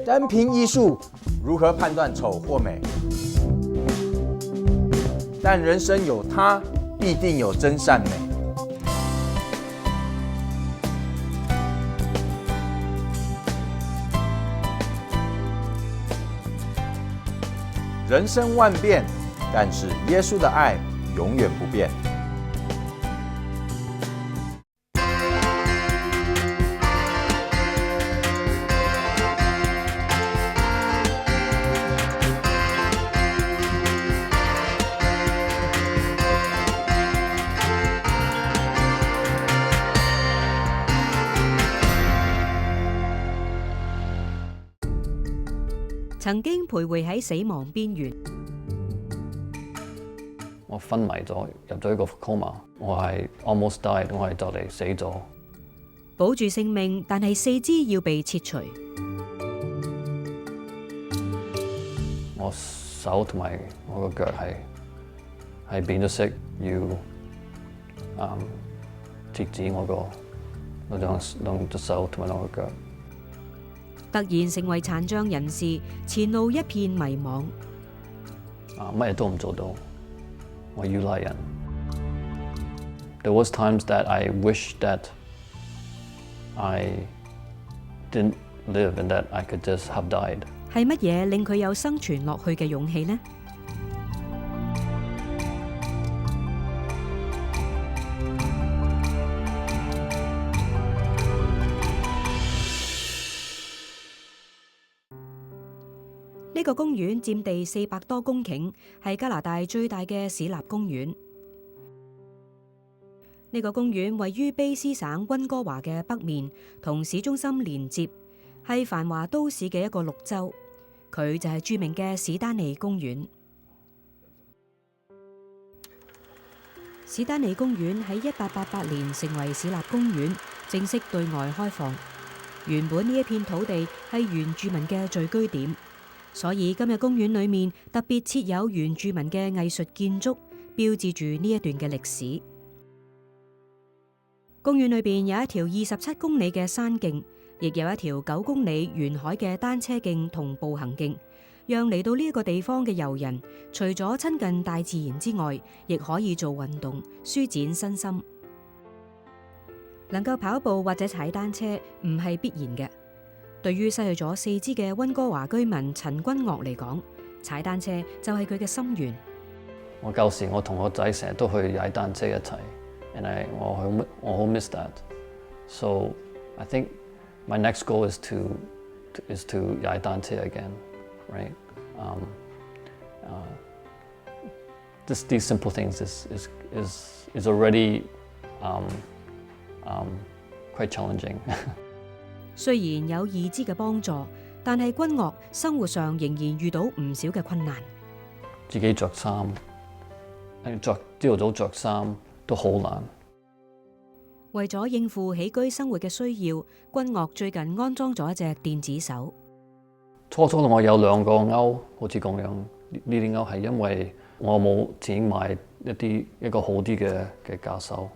单凭艺术如何判断丑或美？但人生有他，必定有真善美。人生万变，但是耶稣的爱永远不变。曾經徘徊喺死亡邊緣，我昏迷咗，入咗一個 coma， 我係 almost died， 我係就嚟死咗。保住性命，但係四肢要被切除。我手同埋我個腳係變咗色，要截止我兩隻手同埋兩個腳。突然成為殘障人士，前路一片迷茫。乜嘢都唔做到，我依賴人。There was times that I wish that I didn't live and that I could just have died. 係乜嘢令佢有生存落去嘅勇氣呢？呢個公園佔地400多公頃，係加拿大最大嘅市立公園。呢個公園位於卑詩省溫哥華嘅北面，同市中心連接，係繁華都市嘅一個綠洲。佢就係著名嘅史丹利公園。史丹利公園喺1888年成為市立公園，正式對外開放。原本呢一片土地係原住民嘅聚居點。所以今日公園裏面特別設有原住民嘅藝術建築，標誌住呢一段嘅歷史。公園裏邊有一條27公里嘅山徑，亦有一條9公里沿海嘅單車徑同步行徑，讓嚟到呢一個地方嘅遊人，除咗親近大自然之外，亦可以做運動，舒展身心。能夠跑步或者踩單車唔係必然嘅。對於失去咗四肢嘅溫哥華居民陳君岳嚟講，踩單車就係佢嘅心願。我舊時我同我仔成日都去踩單車一齊 ，and 我好 miss that。So I think my next goal is to 踩單車 again, right? These simple things is already quite challenging. 雖然有義肢嘅幫助，但係君岳生活上仍然遇到唔少嘅困難。自己着衫，朝頭早着衫都好難。為咗應付起居生活嘅需要，君岳最近安裝咗一隻電子手。初我有2個鈎，好似咁樣。呢啲鈎係因為我冇錢買一個好啲嘅架手。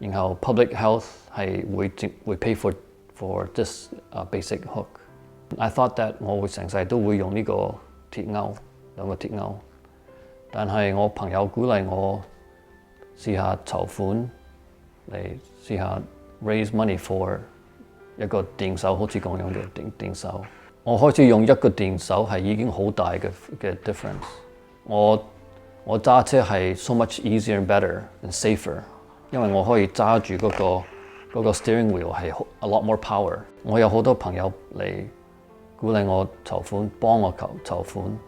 然後 public health 係會 pay for this basic hook。I thought that 我會成世都會用呢個鐵鈎，2個鐵鈎。但係我朋友鼓勵我試下籌款嚟試下 raise money for 一個電手，好似咁樣嘅電手。我開始用一個電手係已經好大嘅 difference。我揸車係 so much easier and better and safer。因為我可以揸住嗰個 steering wheel 係 a lot more power。我有好多朋友嚟鼓勵我籌款，幫我籌款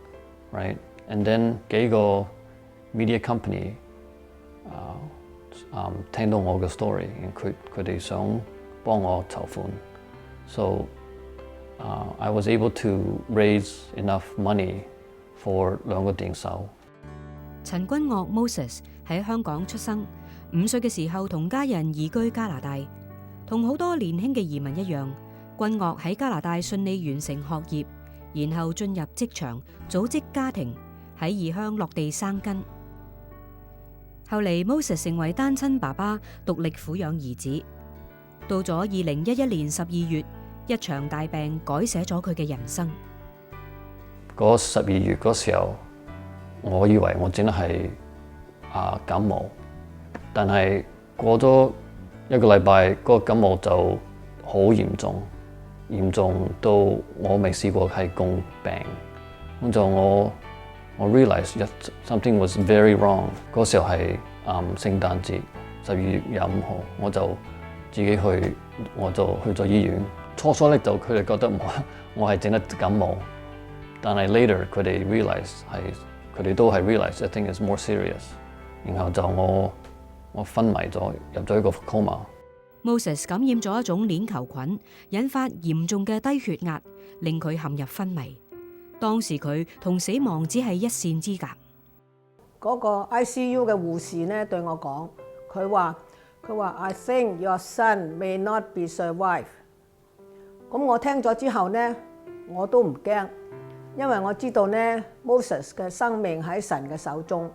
，right？ And then 幾個 media company 聽到我嘅 story， 佢哋想幫我籌款。So I was able to raise enough money for 2個電手。陳君岳 Moses 喺香港出生。5歲嘅時候同家人移居加拿大，同好多年輕嘅移民一樣，君岳喺加拿大順利完成學業，然後進入職場，組織家庭，喺異鄉落地生根。後嚟 Moses 成為單親爸爸，獨力撫養兒子。到咗2011年12月，一場大病改寫咗佢嘅人生。嗰12月嗰時候，我以為我真係感冒，但係過咗一個禮拜，嗰個感冒就好嚴重到我未試過係共病。咁就我 realize something was very wrong。嗰時候係聖誕節12月25號，我就自己去咗醫院。初咧就佢哋覺得我係整得感冒，但係 later 佢哋 realize 佢哋都係 realize I think it's more serious。然後就我昏迷咗，入咗一個 coma。Moses 感染咗一種鏈球菌，引發嚴重嘅低血壓，令佢陷入昏迷。當時佢同死亡只係一線之隔。嗰個 ICU 嘅護士呢對我講，佢話 I think your son may not be survive。咁我聽咗之後呢，我都唔驚，因為我知道呢 Moses 嘅生命喺神嘅手中。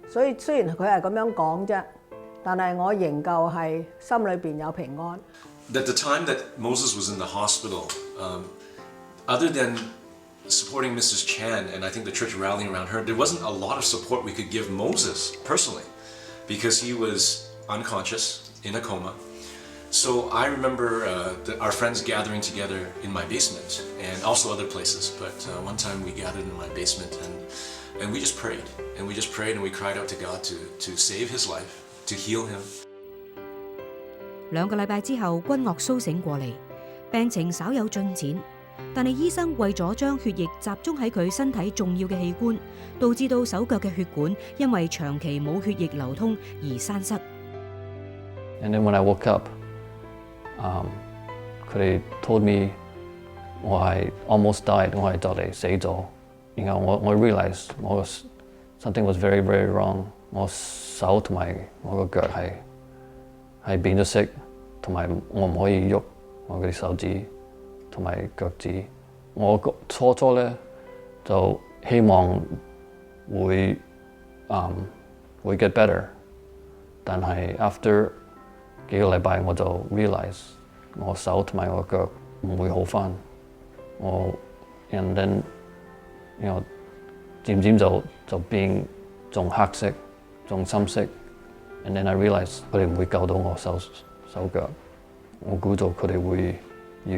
所以雖然佢係咁樣講啫，但係我仍舊係心裏邊有平安。At the time that Moses was in the hospital, other than supporting Mrs. Chan and I think the church rallying around her, there wasn't a lot of support we could give Moses personally because he was unconscious in a coma. So I remember our friends gathering together in my basement and also other places, but one time we gathered in my basement and we just prayed and we cried out to God to save his life, to heal him. 2個禮拜之後，君岳甦醒過嚟，病情稍有進展，但係醫生為咗將血液集中喺佢身體重要嘅器官，導致到手腳嘅血管因為長期冇血液流通而栓塞。And then when I woke up, 佢哋 told me 我係 almost died， 我係就嚟死咗。然後我 realize 我 something was very very wrong。我手同埋我個腳係變咗色，同埋我唔可以喐我嗰啲手指同埋腳趾。我初咧就希望會get better， 但係 after 幾個禮拜我就 realize 我手同埋我腳唔會好返。and then 漸漸就變仲黑色，仲深色。And then I realize 佢哋唔會救到我手腳。我估到佢哋會要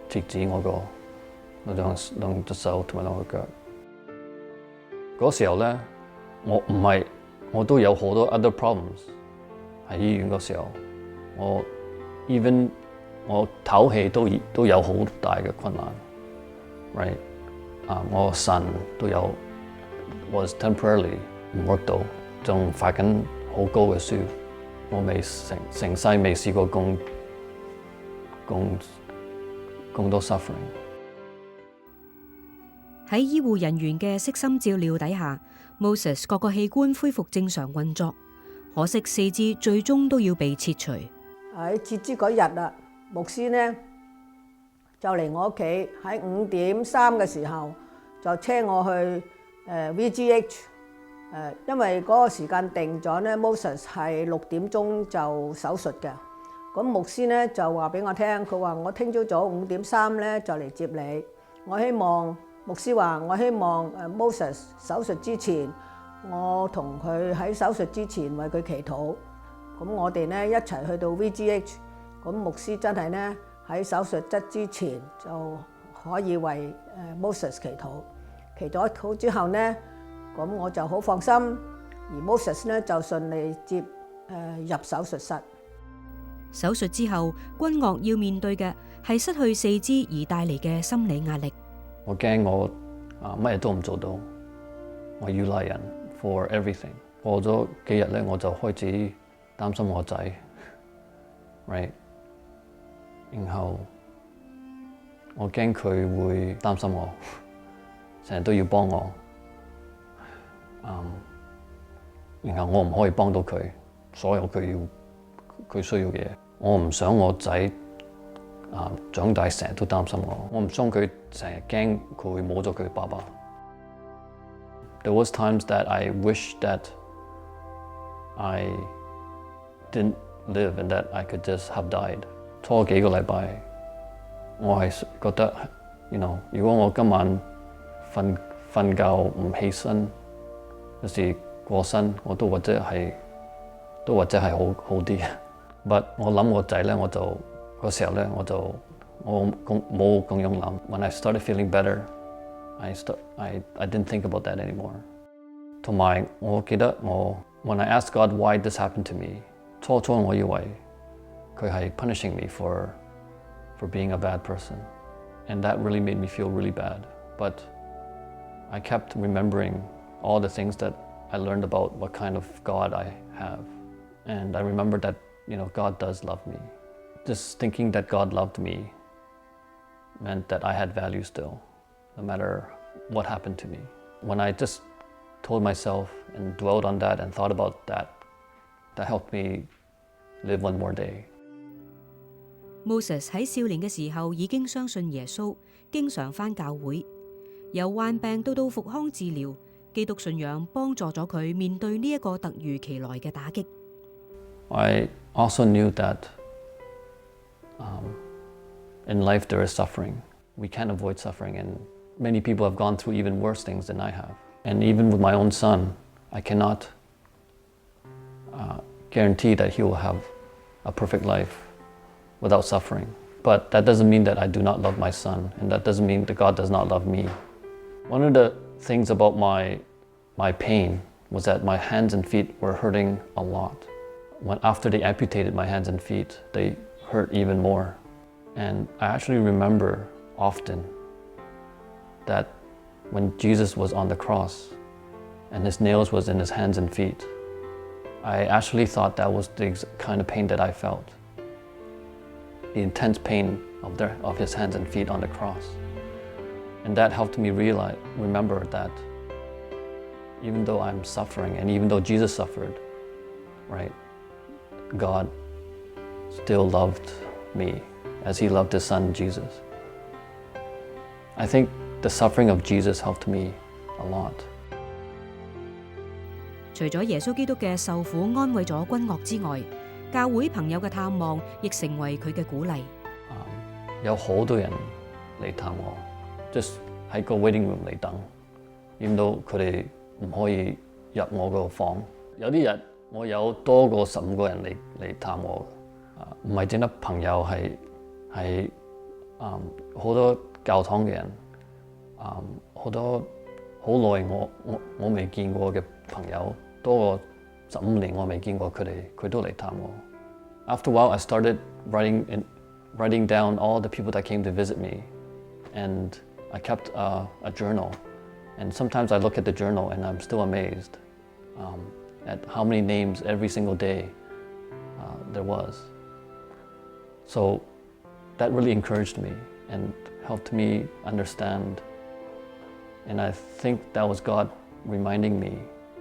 截止我兩隻手同埋兩個腳。嗰時候咧，我都有好多 other problems 喺醫院嗰時候。even 我唞氣都有好大嘅困難 ，right？ 我腎都有 was temporarily 唔 work 到，仲發緊好高嘅燒。我成世未試過咁多 suffering。喺醫護人員嘅悉心照料底下 ，Moses 各個器官恢復正常運作，可惜四肢最終都要被切除。喺截肢嗰日啊，牧師呢就嚟我屋企，喺5點3嘅時候就車我去VGH。因為嗰個時間定咗呢 Moses 係6點鐘就手術嘅。咁牧師呢就話俾我聽，佢話我聽朝早5點3咧就嚟接你。牧師話我希望Moses 手術之前，我同佢喺手術之前為佢祈禱。咁我哋呢一齊去到 VGH。咁牧師真係呢喺手術室之前就可以為Moses 祈禱。祈禱好之後呢，咁我就好放心，而 Moses 呢就順利入手術室。手術之後，君岳要面對嘅係失去四肢而帶嚟嘅心理壓力。我驚我乜嘢都唔做到，我要賴人 for everything。過咗幾日咧，我就開始擔心我仔 ，right？ 然後我驚佢會擔心我，成日都要幫我。然後我唔可以幫到佢，所有佢需要嘅嘢。我唔想我仔長大成日都擔心我，我唔想佢成日驚佢會冇咗佢爸爸。There was times that I wished that I didn't live and that I could just have died. 初幾個禮拜，我係覺得如果我今晚瞓覺唔起身，有時過身，我都或者係好啲。But 我諗我仔咧，嗰時候咧，我冇咁樣諗。When I started feeling better, I didn't think about that anymore. 同埋我記得when I asked God why this happened to me, 初我以為佢係 punishing me for being a bad person, and that really made me feel really bad. But I kept remembering all the things that I learned about what kind of God I have, and I remembered that God does love me. Just thinking that God loved me meant that I had value still, no matter what happened to me. When I just told myself and dwelled on that and thought about that helped me live one more day. Moses 喺少年嘅時候已經相信耶穌，經常返教會。由患病到復康治療，基督信仰幫助咗佢面對呢一個突如其來嘅打擊。I also knew that in life there is suffering. We can't avoid suffering, and many people have gone through even worse things than I have. And even with my own son, I cannot guarantee that he will have a perfect life without suffering. But that doesn't mean that I do not love my son, and that doesn't mean that God does not love me. One of the things about my pain was that my hands and feet were hurting a lot. After they amputated my hands and feet, they hurt even more. And I actually remember often that when Jesus was on the cross and his nails was in his hands and feet, I actually thought that was the kind of pain that I felt. The intense pain of his hands and feet on the cross. And that helped me remember that even though I'm suffering and even though Jesus suffered, right, God still loved me as he loved his son Jesus. I think the suffering of Jesus helped me a lot. 除咗耶穌基督嘅受苦安慰咗君岳之外，教會朋友嘅探望亦成為佢嘅鼓勵。有好多人嚟探我 ，just 喺個 waiting room 嚟等，見到佢哋唔可以入我個房。有啲日我有多過15個人嚟探我，唔係淨得朋友，係好多教堂嘅人，好多好耐我未見過嘅朋友，多過15年我未見過佢都嚟探我。After a while, I started writing down all the people that came to visit me, and I kept a journal. And sometimes I look at the journal and I'm still amazed at how many names every single day there was. So that really encouraged me and helped me understand. And I think that was God reminding me,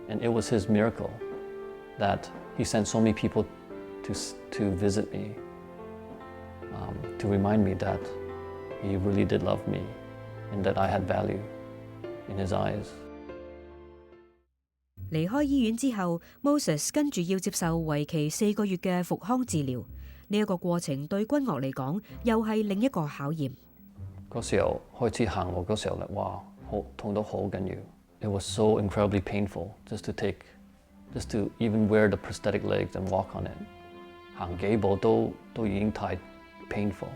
and it was his miracle that he sent so many people to visit me, to remind me that he really did love me and that I had value in his eyes. 離開醫院之後 ，Moses 跟住要接受為期4個月嘅復康治療。呢一個過程對君岳嚟講，又係另一個考驗。嗰時候開始行路嗰時候咧，哇，痛到好緊要。It was so incredibly painful just to even wear the prosthetic legs and walk on it. 行幾步都已經太 painful，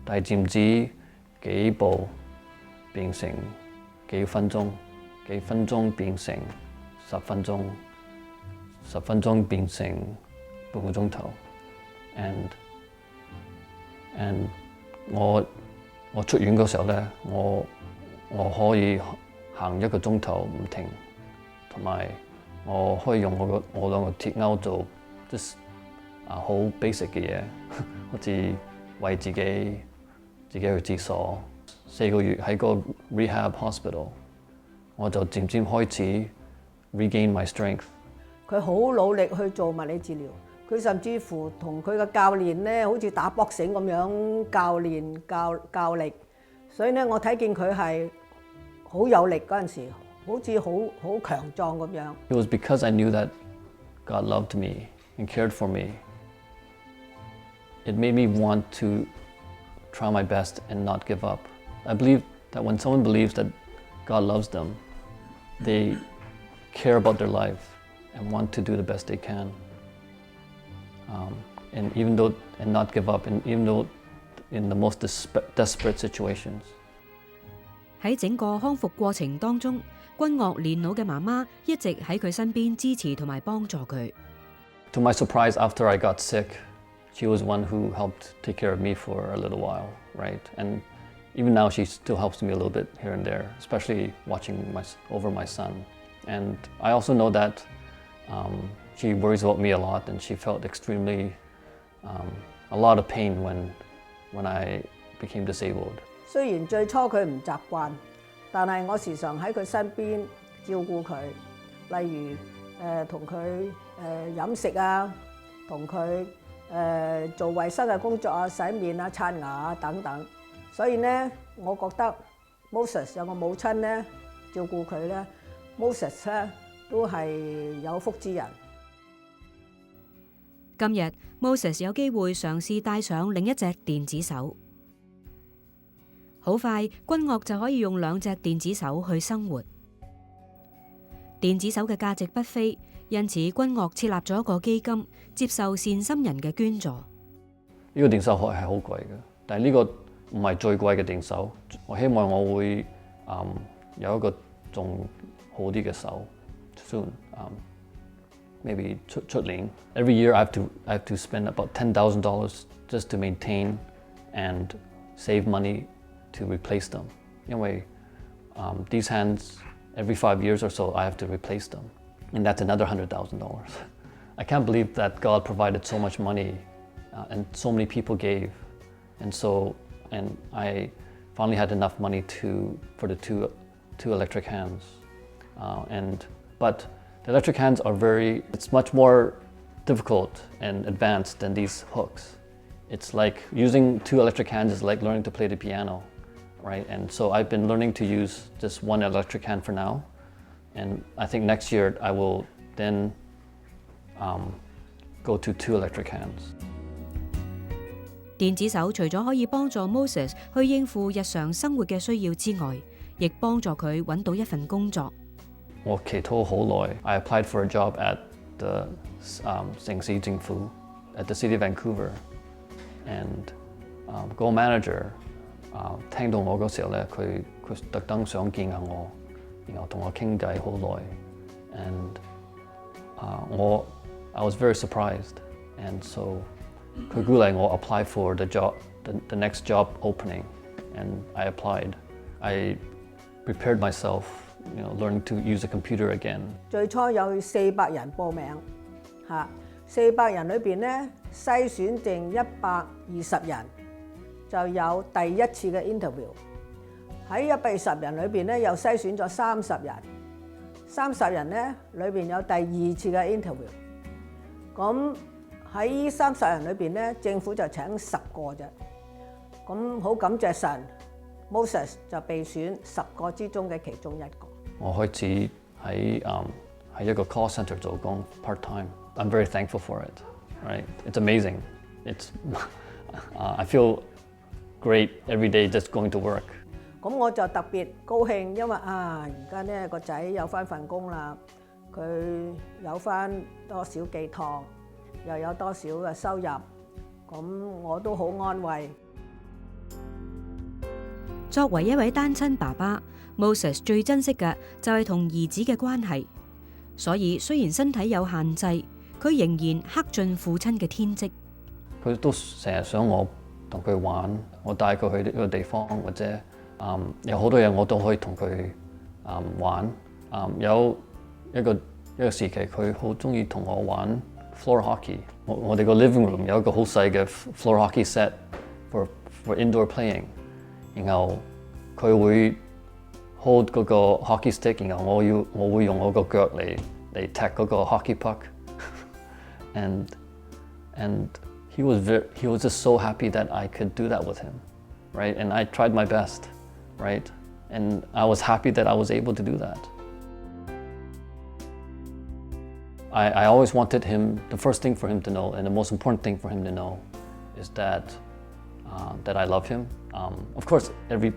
但係漸止幾步變成幾分鐘，幾分鐘變成10分鐘，10分鐘變成半個鐘頭。And 我出院嗰時候咧，我可以行1個鐘頭唔停，同埋我可以用我兩個鐵鈎做 just 好 basic 嘅嘢，好似為自己去廁所。4個月喺個 rehab hospital， 我就漸漸開始 regain my strength。佢好努力去做物理治療，佢甚至乎同佢嘅教練咧，好似打搏繩咁樣教力。所以咧，我睇見佢係好有力嗰陣時，好似好強壯咁樣。It was because I knew that God loved me and cared for me. It made me want to try my best and not give up. I believe that when someone believes that God loves them, they care about their life and want to do the best they can. And not give up, and even though in the most desperate situations. 喺整個康復過程當中，君岳年老嘅媽媽一直喺佢身邊支持同埋幫助佢。To my surprise, after I got sick, she was one who helped take care of me for a little while, right? And even now, she still helps me a little bit here and there, especially watching over my son. And I also know that she worries about me a lot, and she felt extremely a lot of pain when I became disabled. 雖然最初佢唔習慣，但係我時常喺佢身邊照顧佢，例如同佢飲食啊，同佢做衞生嘅工作啊、洗面啊、刷牙啊等等。所以呢，我覺得 Moses 有個母親呢照顧佢呢 Moses 呢都係有福之人。今日 Moses 有機會嘗試戴上另一隻電子手。好快，君岳就可以用2隻電子手去生活。電子手嘅價值不菲，因此君岳設立咗一個基金，接受善心人嘅捐助。呢個電手係好貴嘅，但係呢個唔係最貴嘅電手。我希望我會有一個仲好啲嘅手 soon. Maybe 出年。Every year I have to spend about $10,000 just to maintain and save money to replace them. 因為these hands, every 5 years or so, I have to replace them. And that's another $100,000. I can't believe that God provided so much money and so many people gave. And I finally had enough money for the two electric hands. But the electric hands it's much more difficult and advanced than these hooks. It's like using 2 electric hands is like learning to play the piano, right? And so I've been learning to use just 1 electric hand for now. And I think next year I will then go to 2 electric hands. 電子手除咗可以幫助 Moses 去應付日常生活嘅需要之外，亦幫助佢揾到一份工作。我祈禱好耐。I applied for a job at the 城市政府 at the city of Vancouver, and 個 manager 聽到我嗰時候咧，佢特登想見下我，然後同我傾偈好耐。And I was very surprised, and so 佢鼓勵我 apply for the job, the next job opening, and I applied. I prepared myself, learning to use a computer again. 最初有400人報名，嚇，400人裏邊咧篩選剩120人，就有第一次嘅 interview。喺120人裏邊咧又篩選咗30人，30人咧裏邊有第2次嘅 interview。咁喺30人裏邊咧，政府就請10個啫。咁好感謝神 ，Moses 就被選10個之中嘅其中1個。我開始喺一個 call center 做工 part time. I'm very thankful for it. Right? It's amazing. I feel great every day just going to work. 咁我就特別高興，因為而家呢個仔有翻份工啦，佢有翻多少寄託，又有多少嘅收入，咁我都好安慰。作為一位單親爸爸 ，Moses 最珍惜嘅就係同兒子嘅關係，所以雖然身體有限制，佢仍然恪盡父親嘅天職。佢都成日想我同佢玩，我帶佢去呢個地方，或者有好多嘢我都可以同佢玩。有一個時期，佢好中意同我玩 floor hockey。我哋個 living room 有一個好細嘅 floor hockey set for indoor playing。然後佢會 hold 嗰個 hockey stick， 然後我會用我個腳嚟踢嗰個 hockey puck。and he was just so happy that I could do that with him, right? And I tried my best, right? And I was happy that I was able to do that. I always wanted him, the first thing for him to know, and the most important thing for him to know, is that I love him. Of course, every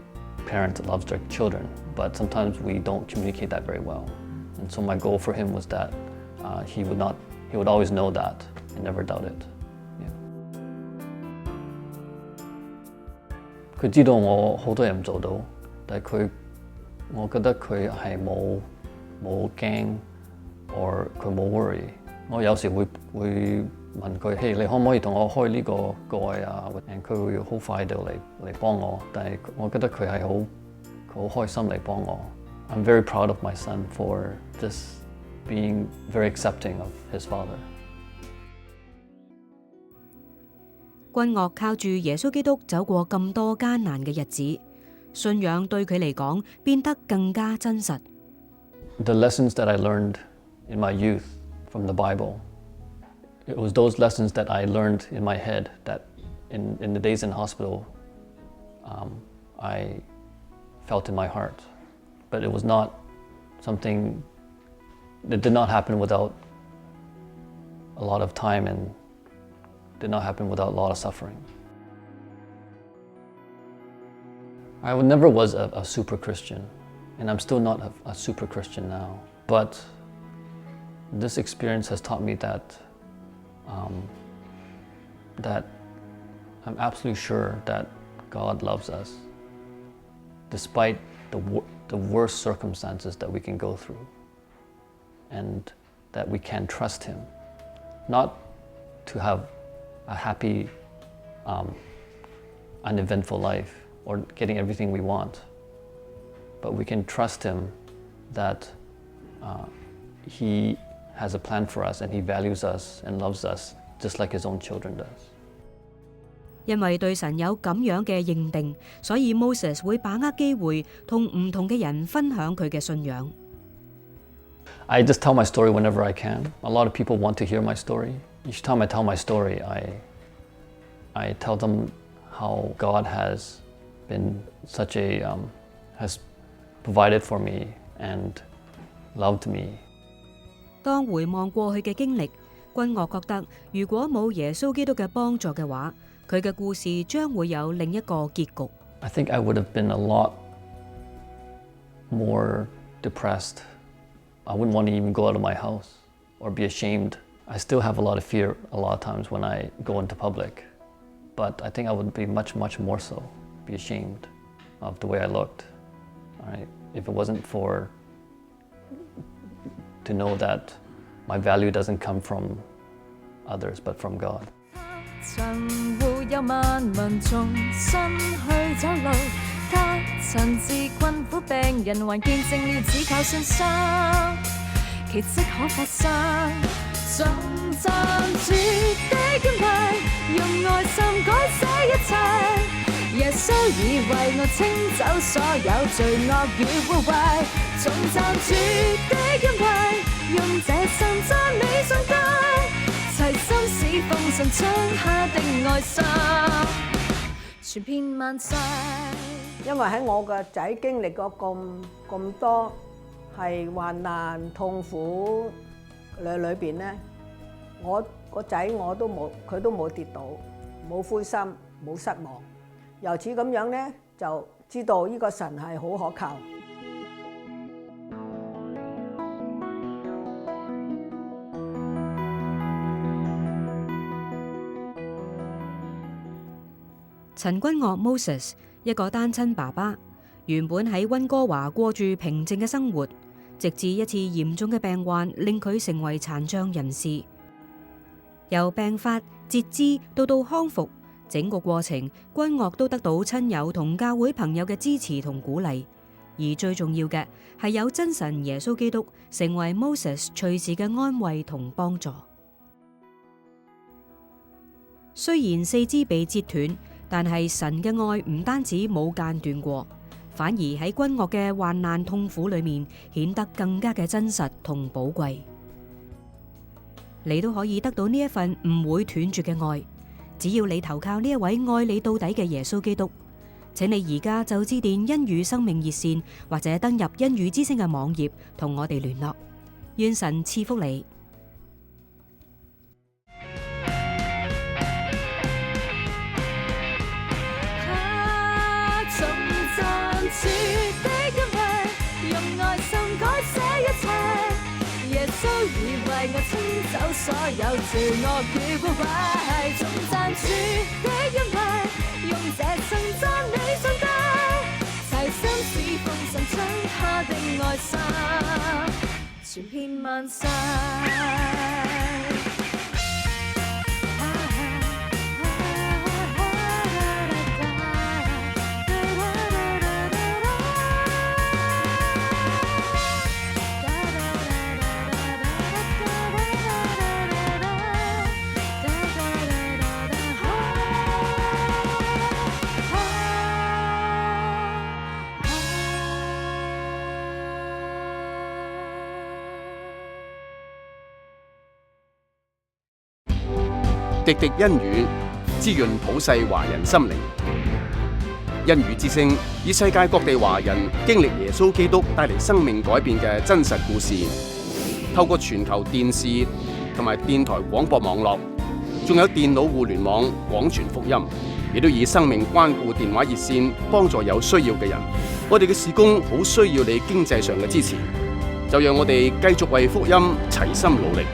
parent loves their children, but sometimes we don't communicate that very well. And so my goal for him was that he would always know that and never doubt it. Yeah. 佢知道我好多嘢唔做到，但係我覺得佢係冇驚。or 佢冇 worry， 我有時會問佢，嘿，你可唔可以同我開呢個蓋啊？佢會好快就嚟幫我，但係我覺得佢係好開心嚟幫我。I'm very proud of my son for just being very accepting of his father。君岳靠住耶穌基督走過咁多艱難嘅日子，信仰對佢嚟講變得更加真實。The lessons that I learned in my youth from the Bible, it was those lessons that I learned in my head that in the days in hospital I felt in my heart. But it was not something that did not happen without a lot of time and did not happen without a lot of suffering. I never was a super Christian, and I'm still not a super Christian now. But this experience has taught me that I'm absolutely sure that God loves us, despite the worst circumstances that we can go through, and that we can trust Him, not to have a happy, uneventful life or getting everything we want, but we can trust Him that He has a plan for us and He values us and loves us just like His own children does. 因為對神有咁樣嘅認定，所以 Moses 會把握機會同唔同嘅人分享佢嘅信仰。I just tell my story whenever I can. A lot of people want to hear my story. Each time I tell my story, I tell them how God has been such has provided for me and loved me. 當回望過去嘅經歷，君岳覺得如果冇耶穌基督嘅幫助嘅話，佢嘅故事將會有另一個結局。I think I would have been a lot more depressed. I wouldn't want to even go out of my house or be ashamed. I still have a lot of fear a lot of times when I go into public. But I think I would be much, much more so, be ashamed of the way I looked. All right? If it wasn't for to know that my value doesn't come from others, but from God. 曾護有萬民重新去走路，他曾治困苦病人，還見證了只靠信心，奇蹟可發生。頌讚主的恩惠，用愛心改寫一切。耶穌已為我清走所有罪惡與污穢。頌讚主的恩惠，用這神讚美上帝。齊心侍奉神將他的愛心傳遍萬世。因為喺我個仔經歷過咁多係患難痛苦裏邊咧，我個仔佢都冇跌倒，冇灰心，冇失望。由此咁樣咧，就知道呢個神係好可靠。陳君岳 Moses 一個單親爸爸，原本喺溫哥華過住平靜嘅生活，直至一次嚴重嘅病患令佢成為殘障人士。由病發、截肢到康復，整個過程君岳都得到親友同教會朋友嘅支持同鼓勵，而最重要嘅係有真神耶穌基督成為 Moses 隨時嘅安慰同幫助。雖然四肢被截斷，但係神嘅愛唔單止冇間斷過，反而喺君岳嘅患難痛苦裏面顯得更加嘅真實同寶貴。你都可以得到呢一份唔會斷絕嘅愛，只要你投靠呢一位愛你到底嘅耶穌基督。請你而家就致電恩語生命熱線，或者登入恩語之聲嘅網頁同我哋聯絡。願神賜福你。清走所有罪惡與污穢，頌讚主的恩惠，用這稱讚你上帝，齊心侍奉神，將他的愛心傳遍萬世。滴滴恩語滋潤普世華人心靈，恩語之聲以世界各地華人經歷耶穌基督帶嚟生命改變嘅真實故事，透過全球電視同埋電台廣播網絡，仲有電腦互聯網廣傳福音，亦都以生命關顧電話熱線幫助有需要嘅人。我哋嘅事工好需要你經濟上嘅支持，就讓我哋繼續為福音齊心努力。